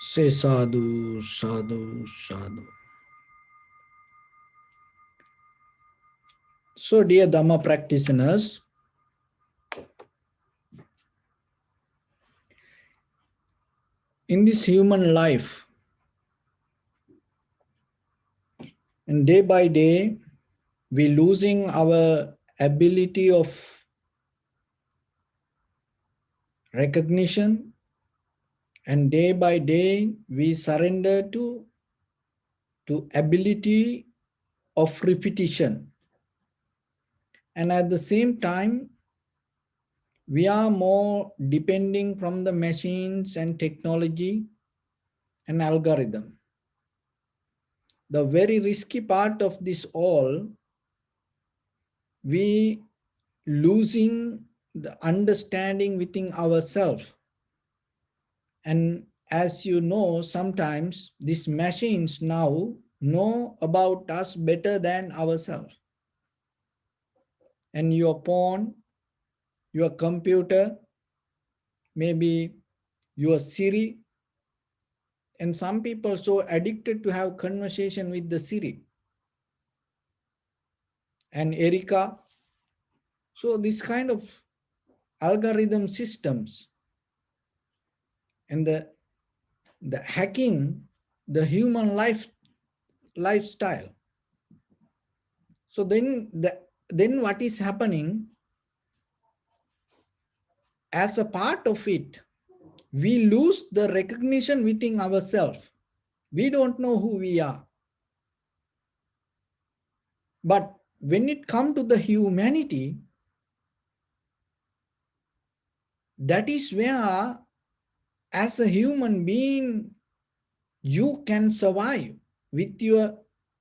Say sadhu, sadhu, sadhu. So, dear Dharma practitioners, in this human life, and day by day, we losing our ability of recognition, and day by day, we surrender to ability of repetition. And at the same time, we are more depending from the machines and technology and algorithm. The very risky part of this all, we losing the understanding within ourselves. And as you know, sometimes these machines now know about us better than ourselves. And your phone, your computer, maybe your Siri, and some people so addicted to have conversation with the Siri and Erika. So this kind of algorithm systems and the hacking the human lifestyle. So then what is happening as a part of it, we lose the recognition within ourselves. We don't know who we are. But when it comes to the humanity, that is where as a human being you can survive with your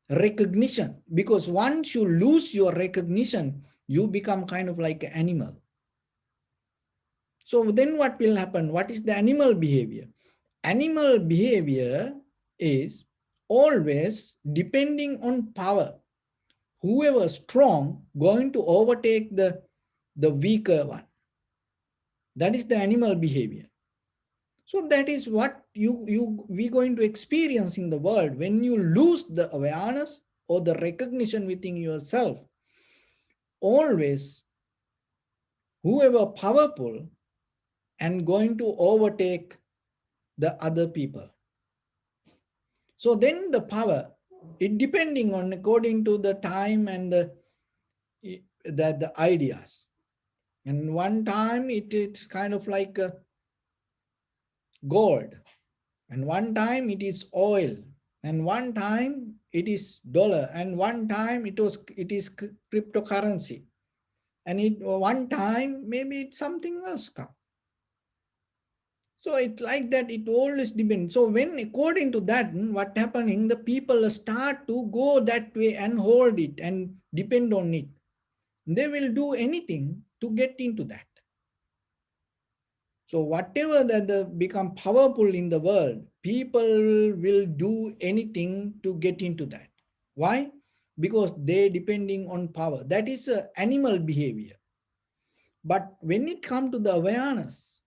recognition, because once you lose your recognition, you become kind of like an animal. So then what will happen? What is the animal behavior? Animal behavior is always depending on power. Whoever strong going to overtake the weaker one. That is the animal behavior. So that is what we going to experience in the world. When you lose the awareness or the recognition within yourself, always whoever powerful and going to overtake the other people. So then the power, it depending on according to the time and the ideas. And one time it's kind of like gold, and one time it is oil, and one time it is dollar, and one time it is cryptocurrency, and one time maybe it's something else come. So it's like that, it always depends. So when according to that, what happening, the people start to go that way and hold it and depend on it. They will do anything to get into that. So whatever that become powerful in the world, people will do anything to get into that. Why? Because they depending on power. That is animal behavior. But when it comes to the awareness,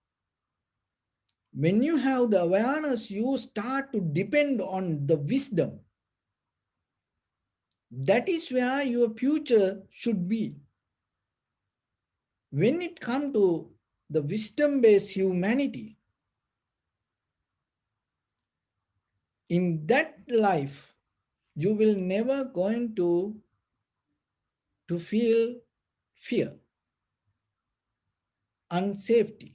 when you have the awareness, you start to depend on the wisdom. That is where your future should be. When it comes to the wisdom-based humanity, in that life, you will never going to feel fear, unsafety.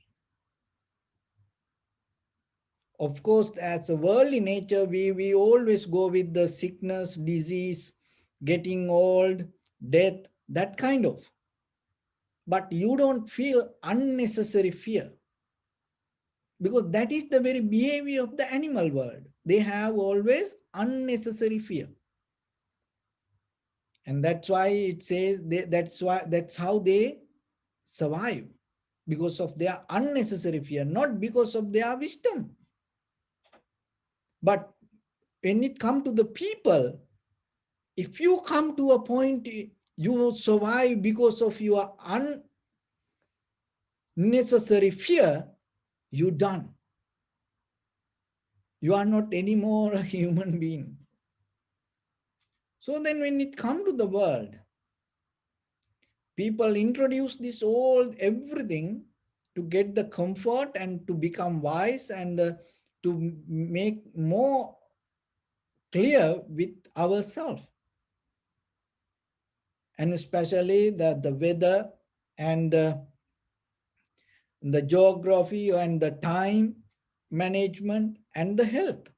Of course, as a worldly nature, we always go with the sickness, disease, getting old, death, that kind of. But you don't feel unnecessary fear, because that is the very behavior of the animal world. They have always unnecessary fear. And that's why it says that's how they survive, because of their unnecessary fear, not because of their wisdom. But when it comes to the people, if you come to a point you will survive because of your unnecessary fear, you're done. You are not anymore a human being. So then when it comes to the world, people introduce this old everything to get the comfort and to become wise and to make more clear with ourselves, and especially the weather and the geography and the time management and the health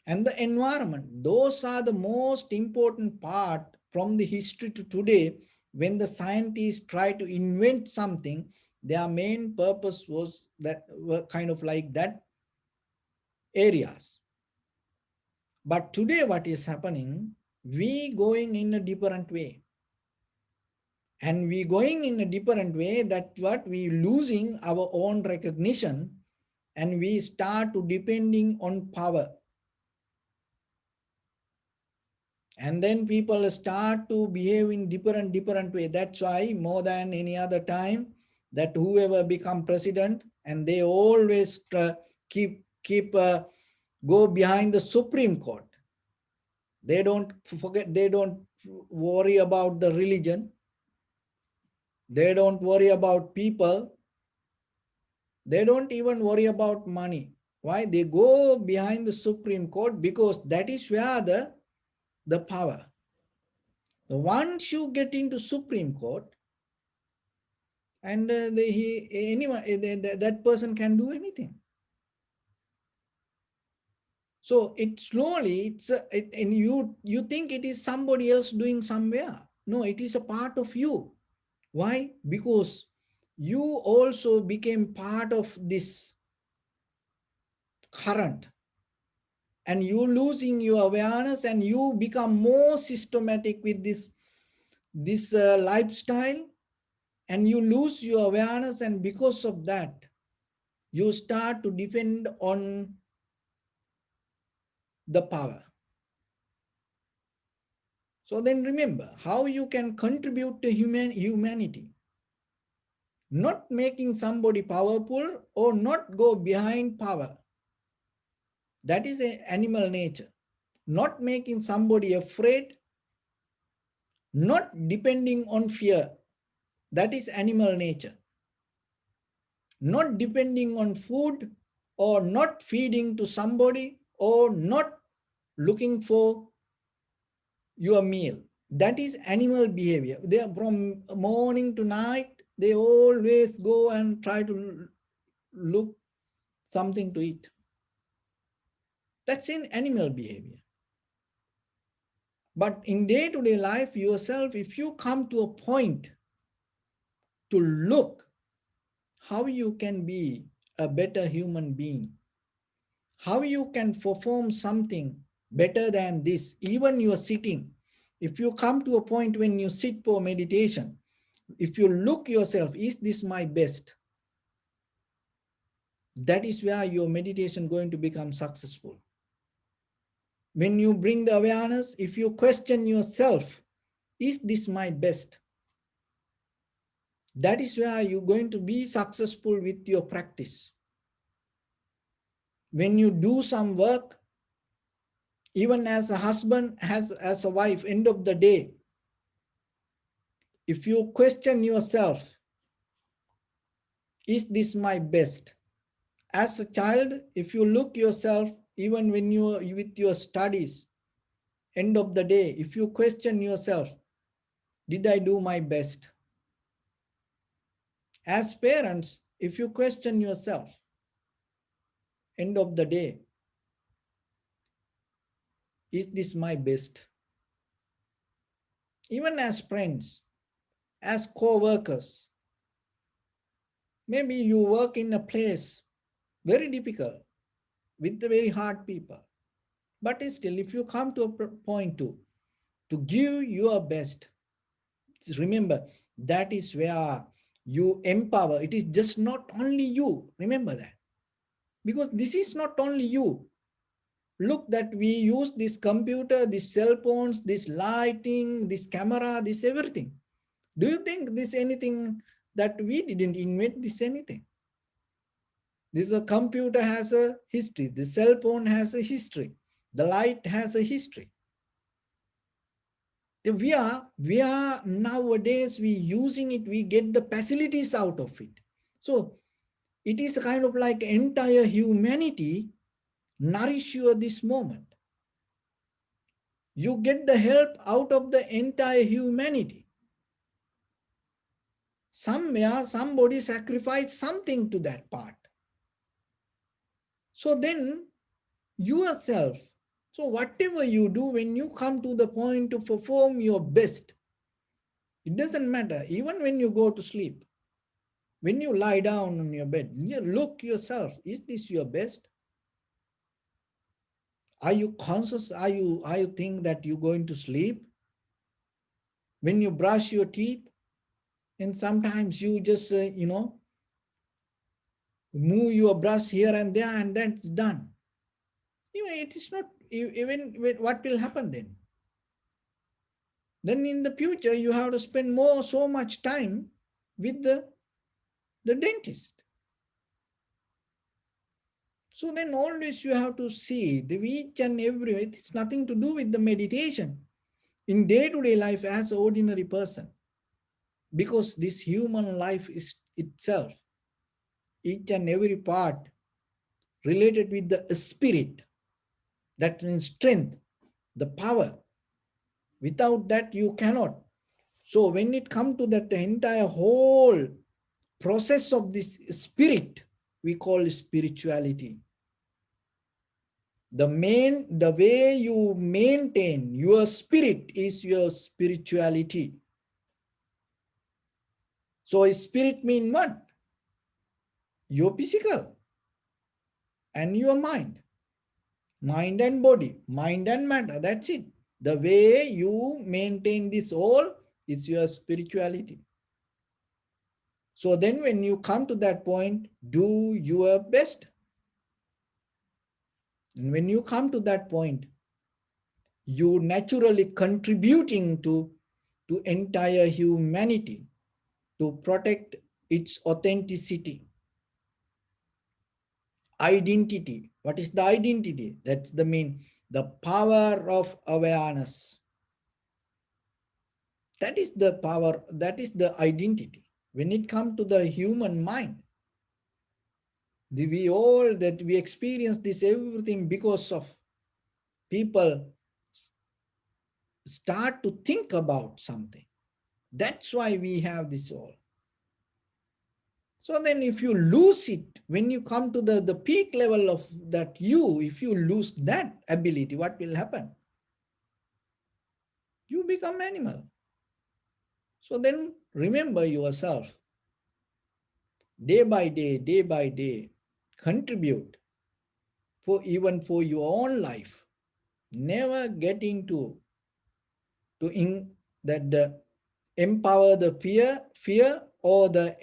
and the environment. Those are the most important part from the history to today. When the scientists try to invent something, their main purpose was that were kind of like that areas. But today what is happening, we going in a different way, and we going in a different way, that what we losing our own recognition, and we start to depending on power. And then people start to behave in different way. That's why more than any other time, that whoever become president, and they always keep go behind the Supreme Court. They don't forget, they don't worry about the religion, they don't worry about people, they don't even worry about money. Why? They go behind the Supreme Court, because that is where the power. So once you get into Supreme Court, and anyone, that person can do anything. So it slowly, and you think it is somebody else doing somewhere. No, it is a part of you. Why? Because you also became part of this current, and you losing your awareness, and you become more systematic with this lifestyle, and you lose your awareness, and because of that you start to depend on the power. So then remember how you can contribute to humanity, not making somebody powerful or not go behind power. That is an animal nature. Not making somebody afraid, not depending on fear. That is animal nature. Not depending on food, or not feeding to somebody, or not looking for your meal. That is animal behavior. They are from morning to night, they always go and try to look something to eat. That's in animal behavior. But in day-to-day life, yourself, if you come to a point to look how you can be a better human being, how you can perform something better than this, even you are sitting. If you come to a point when you sit for meditation, if you look yourself, is this my best? That is where your meditation going to become successful. When you bring the awareness, if you question yourself, is this my best? That is where you're going to be successful with your practice. When you do some work, even as a husband, as a wife, end of the day, if you question yourself, is this my best? As a child, if you look yourself, even when you are with your studies, end of the day, if you question yourself, did I do my best? As parents, if you question yourself, end of the day, is this my best? Even as friends, as co-workers, maybe you work in a place very difficult with the very hard people, but still, if you come to a point to give your best, remember, that is where you empower. It is just not only you, remember that, because this is not only you. Look that we use this computer, these cell phones, this lighting, this camera, this everything. Do you think this anything that we didn't invent this anything? This computer has a history. The cell phone has a history. The light has a history. We are nowadays we using it. We get the facilities out of it. So it is a kind of like entire humanity nourish you at this moment. You get the help out of the entire humanity. Somewhere somebody sacrificed something to that part. So then yourself, so whatever you do, when you come to the point to perform your best, it doesn't matter. Even when you go to sleep, when you lie down on your bed, you look yourself, is this your best? Are you conscious? Are you think that you're going to sleep? When you brush your teeth, and sometimes you just move your brush here and there, and that's done. Even it is not. Even what will happen then? Then in the future you have to spend so much time with the dentist. So then always you have to see the each and every, it's nothing to do with the meditation in day-to-day life as an ordinary person, because this human life is itself, each and every part related with the spirit, that means strength, the power. Without that you cannot. So when it comes to that entire whole process of this spirit, we call spirituality. The way you maintain your spirit is your spirituality. So spirit means what? Your physical and your mind and body, mind and matter. That's it. The way you maintain this all is your spirituality. So then when you come to that point, do your best. And when you come to that point, you naturally contributing to entire humanity to protect its authenticity. Identity. What is the identity? That's the mean, the power of awareness. That is the power, that is the identity. When it comes to the human mind, we all that we experience this everything because of people start to think about something. That's why we have this all. So then if you lose it, when you come to the peak level of that if you lose that ability, what will happen? You become animal. So then remember yourself, day by day, contribute for even for your own life. Never getting to that the empower the fear or the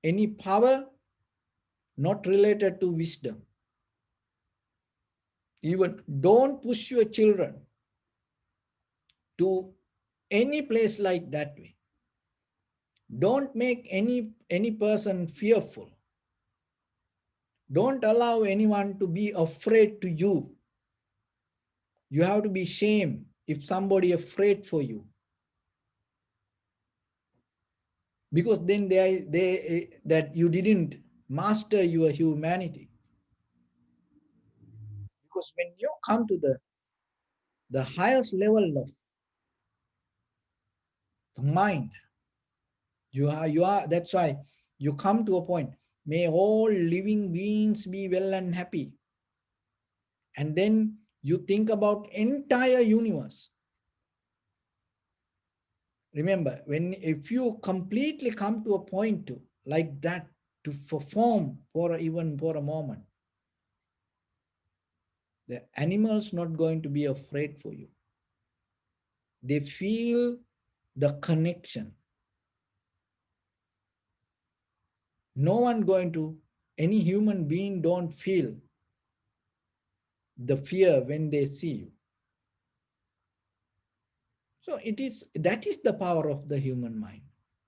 any power not related to wisdom. Even don't push your children to any place like that way. Don't make any person fearful. Don't allow anyone to be afraid to you. You have to be ashamed if somebody afraid for you, because then they that you didn't master your humanity. Because when you come to the highest level of the mind, you are that's why you come to a point, may all living beings be well and happy. And then you think about entire universe. Remember, when if you completely come to a point to like that, to perform for even for a moment, the animals not going to be afraid for you. They feel the connection. No one going to, any human being don't feel the fear when they see you. So it is, that is the power of the human mind.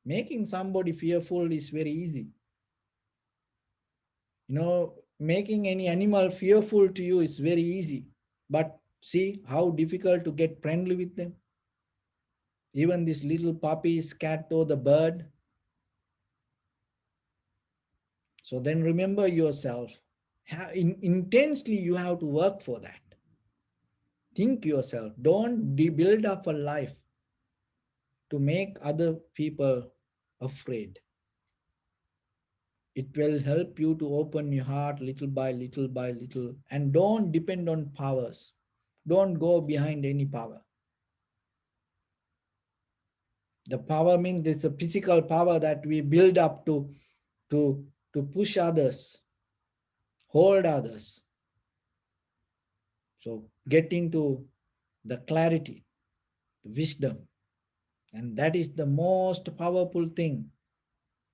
Making somebody fearful is very easy. Making any animal fearful to you is very easy. But see how difficult to get friendly with them. Even this little puppies, cat or the bird. So then remember yourself. Intensely you have to work for that. Think yourself. Don't build up a life to make other people afraid. It will help you to open your heart little by little by little, and don't depend on powers. Don't go behind any power. The power means it's a physical power that we build up to, to push others, hold others. So get into the clarity, the wisdom, and that is the most powerful thing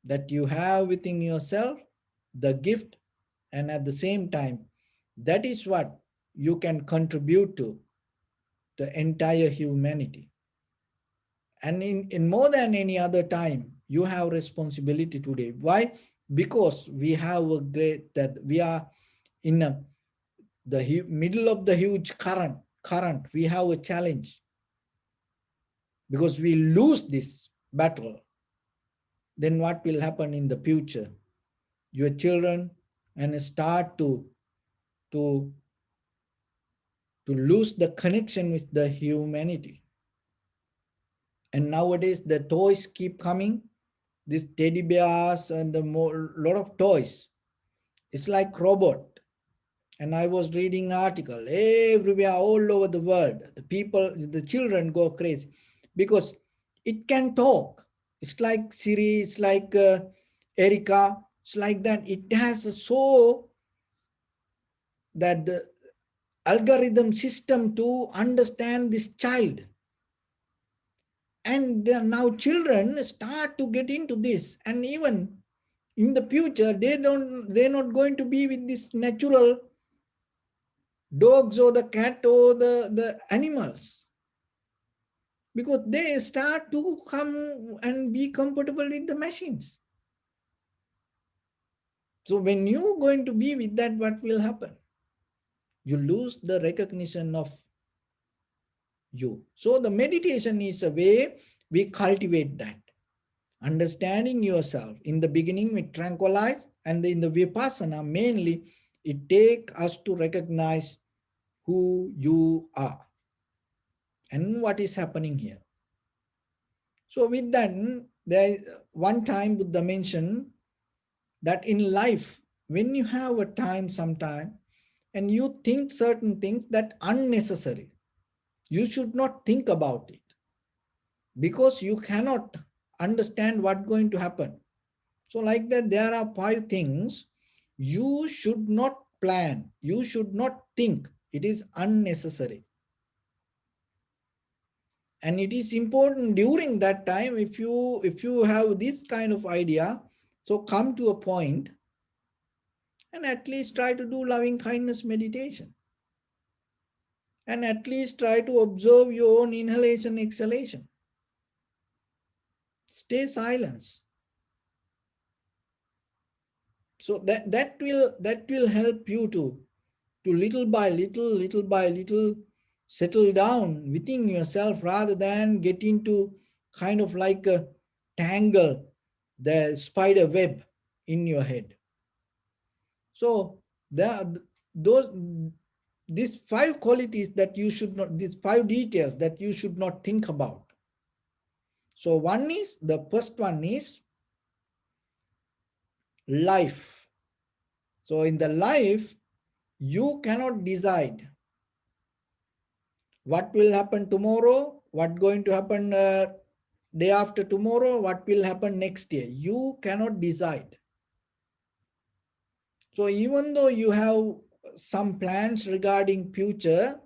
that you have within yourself, the gift, and at the same time, that is what you can contribute to the entire humanity. And in more than any other time, you have responsibility today. Why? Because we have a great, that we are in the middle of the huge current. We have a challenge, because we lose this battle. Then what will happen in the future? Your children and start to to lose the connection with the humanity. And nowadays the toys keep coming, these teddy bears and the more lot of toys. It's like robot. And I was reading an article everywhere, all over the world. The children go crazy because it can talk. It's like Siri, it's like Erica, it's like that. It has a so that the algorithm system to understand this child. And now children start to get into this, and even in the future they're not going to be with this natural dogs or the cat or the animals, because they start to come and be comfortable with the machines. So when you're going to be with that, what will happen? You lose the recognition of you. So the meditation is a way we cultivate that. Understanding yourself. In the beginning, we tranquilize, and in the Vipassana, mainly, it takes us to recognize who you are and what is happening here. So with that, there is one time Buddha mentioned that in life, when you have a time sometime and you think certain things that unnecessary, you should not think about it, because you cannot understand what's going to happen. So like that, there are 5 things you should not plan, you should not think. It is unnecessary. And it is important during that time, if you have this kind of idea, so come to a point and at least try to do loving kindness meditation. And at least try to observe your own inhalation, exhalation. Stay silence. So that will help you to little by little settle down within yourself, rather than get into kind of like a tangle, the spider web in your head. So those these 5 qualities that you should not, these 5 details that you should not think about. So the first one is life. So in the life, you cannot decide what will happen tomorrow, what going to happen day after tomorrow, what will happen next year. You cannot decide. So even though you have some plans regarding future,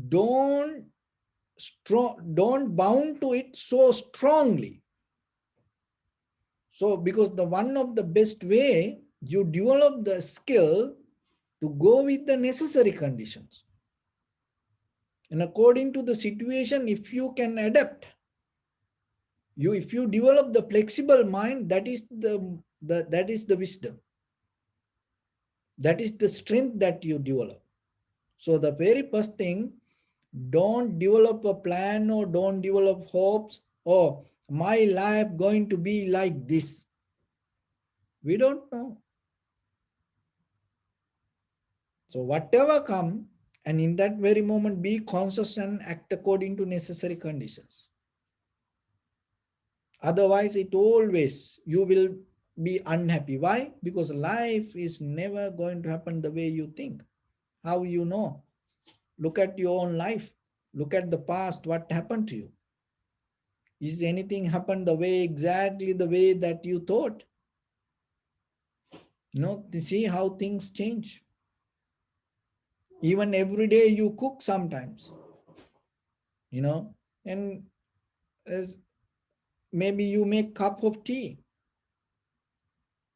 don't don't bound to it so strongly. So because the one of the best way you develop the skill to go with the necessary conditions. And according to the situation, if you can adapt, if you develop the flexible mind, that is the wisdom. That is the strength that you develop. So the very first thing, don't develop a plan or don't develop hopes. Oh, my life going to be like this. We don't know. So whatever come, and in that very moment, be conscious and act according to necessary conditions. Otherwise, it always you will be unhappy. Why? Because life is never going to happen the way you think. How you know? Look at your own life. Look at the past. What happened to you? Is anything happened the way exactly the way that you thought? No, see how things change. Even every day you cook sometimes, you know, and as maybe you make cup of tea,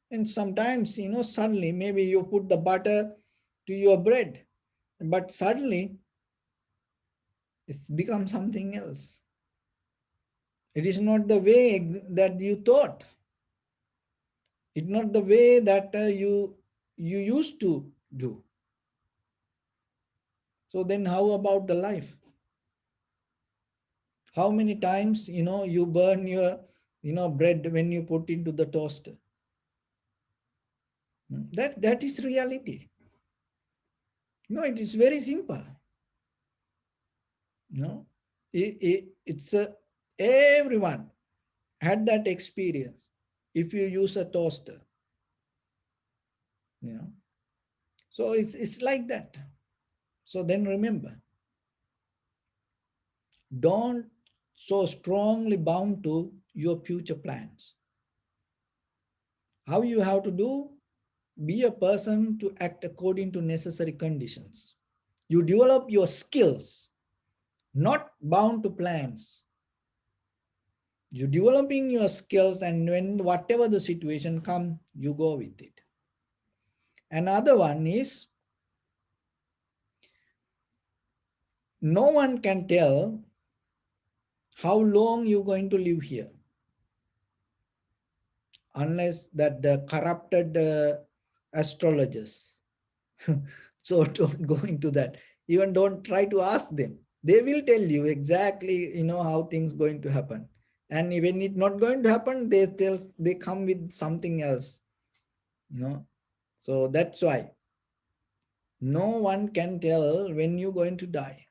and sometimes suddenly maybe you put the butter to your bread, but suddenly it's become something else. It is not the way that you thought. It's not the way that you used to do. So then how about the life? How many times you burn your bread when you put into the toaster? That is reality. It is very simple. It's everyone had that experience. If you use a toaster, you know so it's like that. So then remember, don't so strongly bound to your future plans. How you have to do? Be a person to act according to necessary conditions. You develop your skills, not bound to plans. You developing your skills, and when whatever the situation come, you go with it. Another one is, no one can tell how long you're going to live here, unless that the corrupted astrologers. So don't go into that. Even don't try to ask them. They will tell you exactly how things going to happen. And when it not going to happen, they come with something else. you know so that's why no one can tell when you're going to die.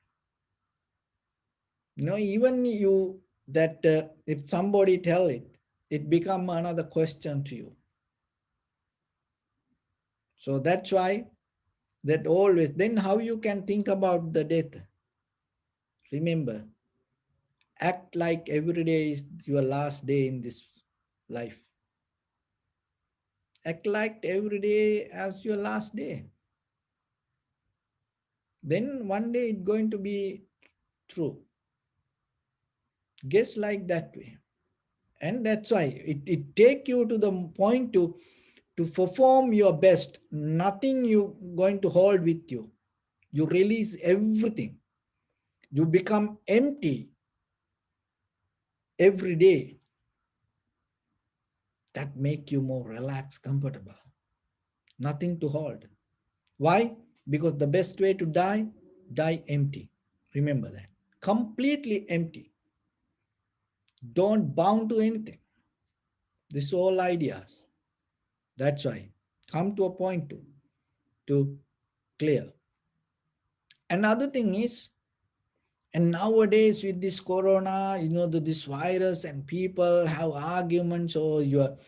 Even you, that if somebody tell it, it become another question to you. So that's why, that always, then how you can think about the death? Remember, act like every day is your last day in this life. Act like every day as your last day. Then one day it's going to be true. Guess like that way. And that's why it take you to the point to perform your best. Nothing you going to hold with you. You release everything. You become empty every day. That make you more relaxed, comfortable. Nothing to hold. Why? Because the best way to die, die empty. Remember that. Completely empty. Don't bound to anything. This all ideas. That's why. Come to a point to clear. Another thing is, and nowadays with this corona, this virus, and people have arguments, or your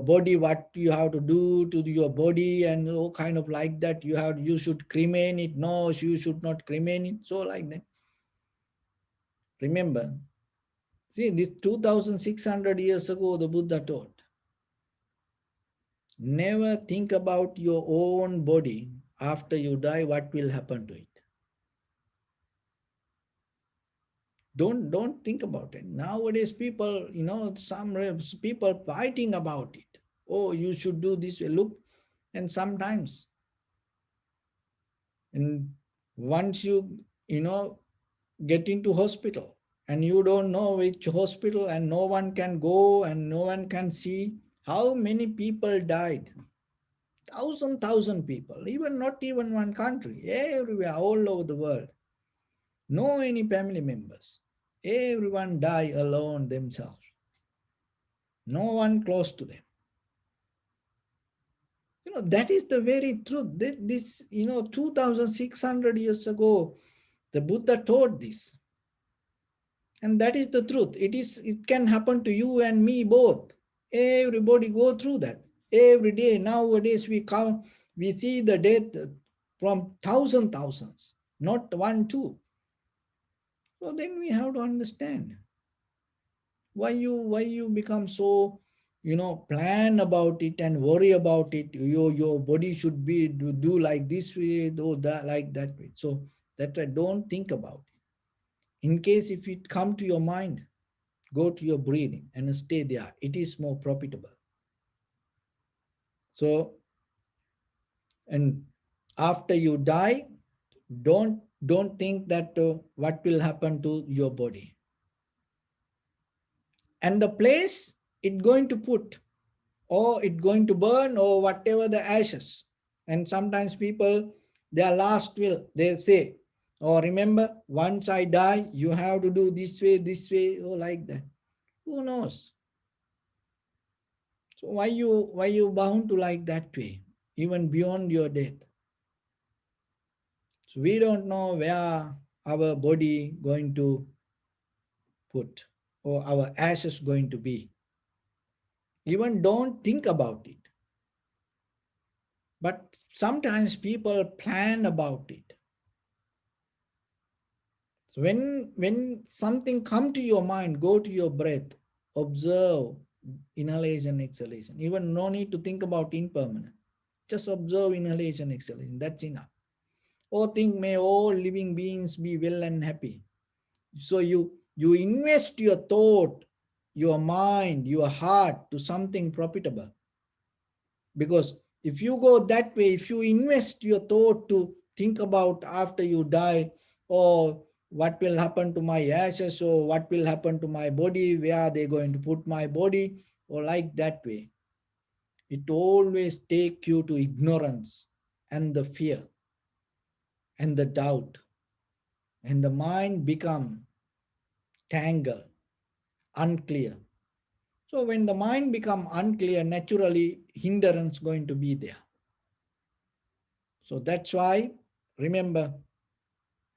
body, what you have to do to your body, and all kind of like that. You should cremate it. No, you should not cremate it. So like that. Remember, see, this 2600 years ago, the Buddha taught, never think about your own body after you die, what will happen to it. Don't think about it. Nowadays people, some people fighting about it. Oh, you should do this way. Look, and sometimes, and once you get into hospital, and you don't know which hospital, and no one can go and no one can see, how many people died. Thousand people, even not even one country, everywhere, all over the world. No any family members. Everyone die alone themselves. No one close to them. That is the very truth. This 2,600 years ago, the Buddha taught this. And that is the truth. It can happen to you and me both. Everybody go through that. Every day, nowadays we count, we see the death from thousands, not one, two. So then we have to understand why you become so plan about it and worry about it. Your body should be do like this way, do that like that way. So that I don't think about it. In case if it come to your mind, go to your breathing and stay there. It is more profitable. So, and after you die, don't think that what will happen to your body and the place it going to put, or it going to burn, or whatever the ashes. And sometimes people, their last will, they say, oh, remember, once I die, you have to do this way, or like that. Who knows? So why you bound to like that way, even beyond your death? So we don't know where our body going to put, or our ashes going to be. Even don't think about it. But sometimes people plan about it. So when something come to your mind, go to your breath, observe inhalation, exhalation. Even no need to think about impermanent. Just observe inhalation, exhalation. That's enough. Oh, think may all living beings be well and happy. So you invest your thought, your mind, your heart to something profitable. Because if you go that way, if you invest your thought to think about after you die, or what will happen to my ashes, or what will happen to my body, where are they going to put my body, or like that way, it always take you to ignorance and the fear and the doubt, and the mind become tangled, unclear. So when the mind become unclear, naturally hindrance going to be there. So that's why remember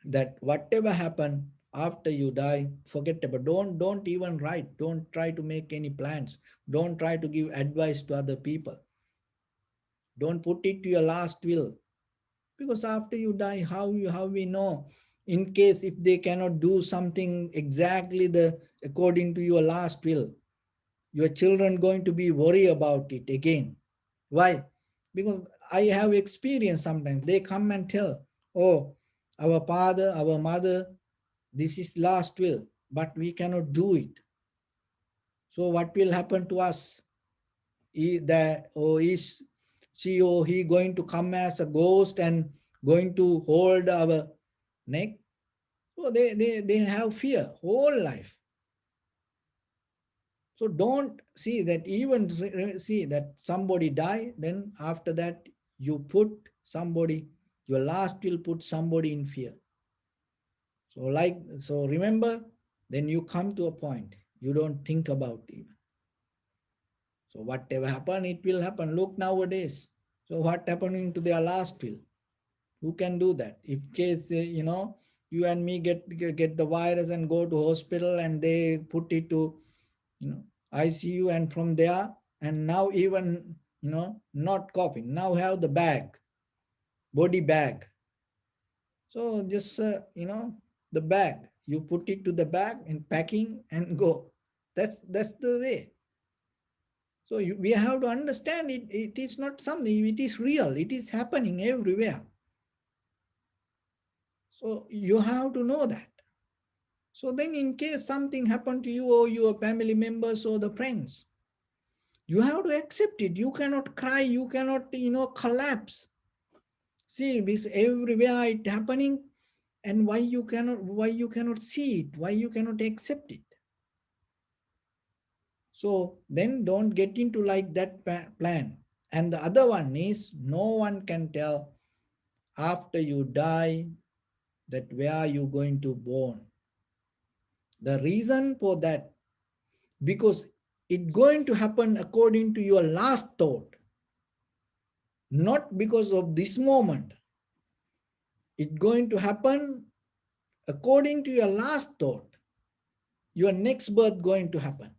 that whatever happen after you die, forget about. Don't even write. Don't try to make any plans. Don't try to give advice to other people. Don't put it to your last will, because after you die, how we know? In case if they cannot do something exactly the according to your last will, your children going to be worry about it again. Why? Because I have experience. Sometimes they come and tell, oh, our father, our mother, this is last will, but we cannot do it. So what will happen to us? Is she or he going to come as a ghost and going to hold our neck? So they have fear whole life. So don't see that, even see that somebody die, then after that you put somebody, your last will put somebody in fear. So remember, then you come to a point, you don't think about it. So whatever happen, it will happen. Look nowadays. So what happening to their last will? Who can do that? If case you and me get the virus and go to hospital and they put it to ICU, and from there, and now even not coughing. Now have the bag, body bag. So just the bag. You put it to the bag and packing and go. That's the way. So we have to understand it. It is not something. It is real. It is happening everywhere. So you have to know that. So then, in case something happened to you or your family members or the friends, you have to accept it. You cannot cry. You cannot collapse. See, this everywhere it happening, and why you cannot see it? Why you cannot accept it? So then don't get into like that plan. And the other one is no one can tell after you die that where you going to born. The reason for that, because it going to happen according to your last thought, not because of this moment. It going to happen according to your last thought. Your next birth going to happen.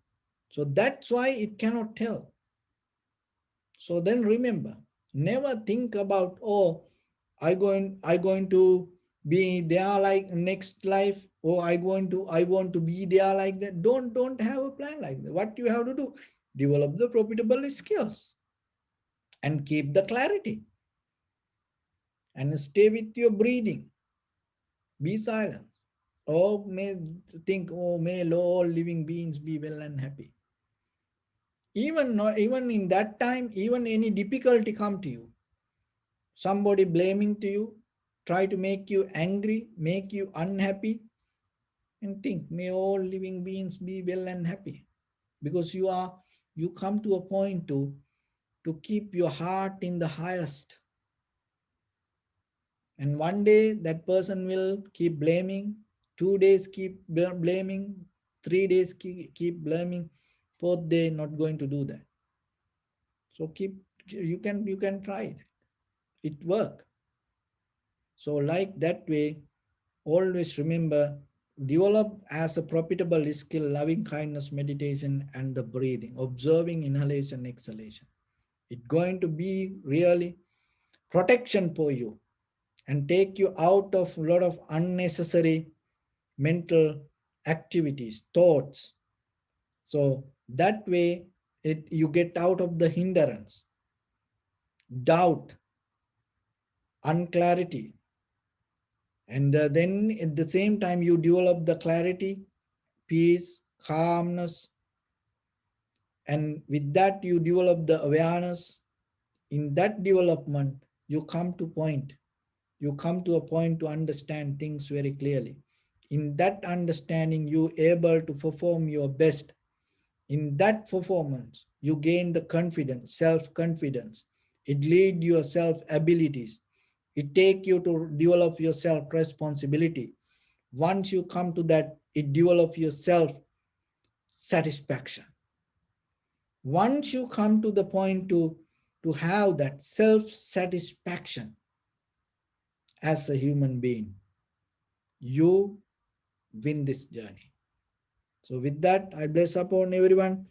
So that's why it cannot tell. So then remember, never think about, oh, I going to be there like next life, or I want to be there like that. Don't have a plan like that. What you have to do, develop the profitable skills and keep the clarity and stay with your breathing. Be silent. Or may think, oh, may all living beings be well and happy. Even in that time, even any difficulty come to you, somebody blaming to you, try to make you angry, make you unhappy, and think, may all living beings be well and happy. Because you come to a point to keep your heart in the highest. And one day that person will keep blaming, 2 days keep blaming, 3 days keep blaming, fourth day not going to do that. So you can try it. It work. So like that way, always remember, develop as a profitable skill loving kindness meditation and the breathing, observing inhalation, exhalation. It's going to be really protection for you and take you out of a lot of unnecessary mental activities, thoughts. So that way you get out of the hindrance, doubt, unclarity. And then at the same time, you develop the clarity, peace, calmness, and with that you develop the awareness. In that development, you come to a point to understand things very clearly. In that understanding, you able to perform your best. In that performance, you gain the confidence, self-confidence. It lead your self-abilities. It take you to develop your self-responsibility. Once you come to that, it develop your self-satisfaction. Once you come to the point to have that self-satisfaction as a human being, you win this journey. So with that, I bless upon everyone.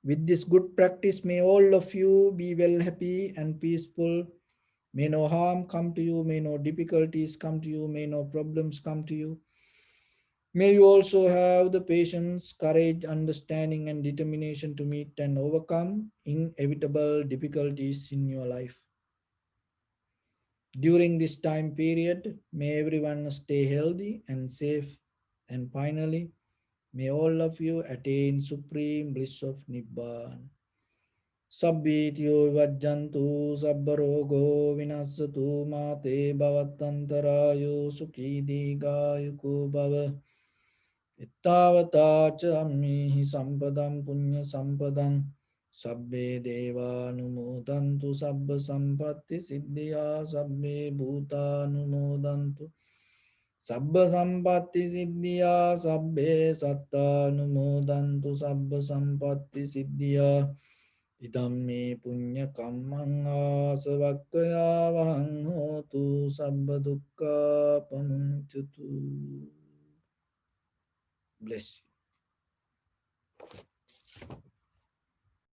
With this good practice, may all of you be well, happy and peaceful. May no harm come to you, may no difficulties come to you, may no problems come to you. May you also have the patience, courage, understanding, and determination to meet and overcome inevitable difficulties in your life. During this time period, may everyone stay healthy and safe. And finally, may all of you attain supreme bliss of Nibbana. Sabbityo vajjantu sabbarogo vinasatu mate bhavatantarayo sukhi digayuko bhava. Ittavata cha ammihi sampadam punya sampadam sabbe deva numodantu sabba sampatti siddhya sabbe bhuta numodantu sabba sampatti siddhya sabbe satta numodantu sabba sampatti siddhya idam me punya kammang asavakkaya vahang hotu sabba dukkha pamuncatu. Bless you.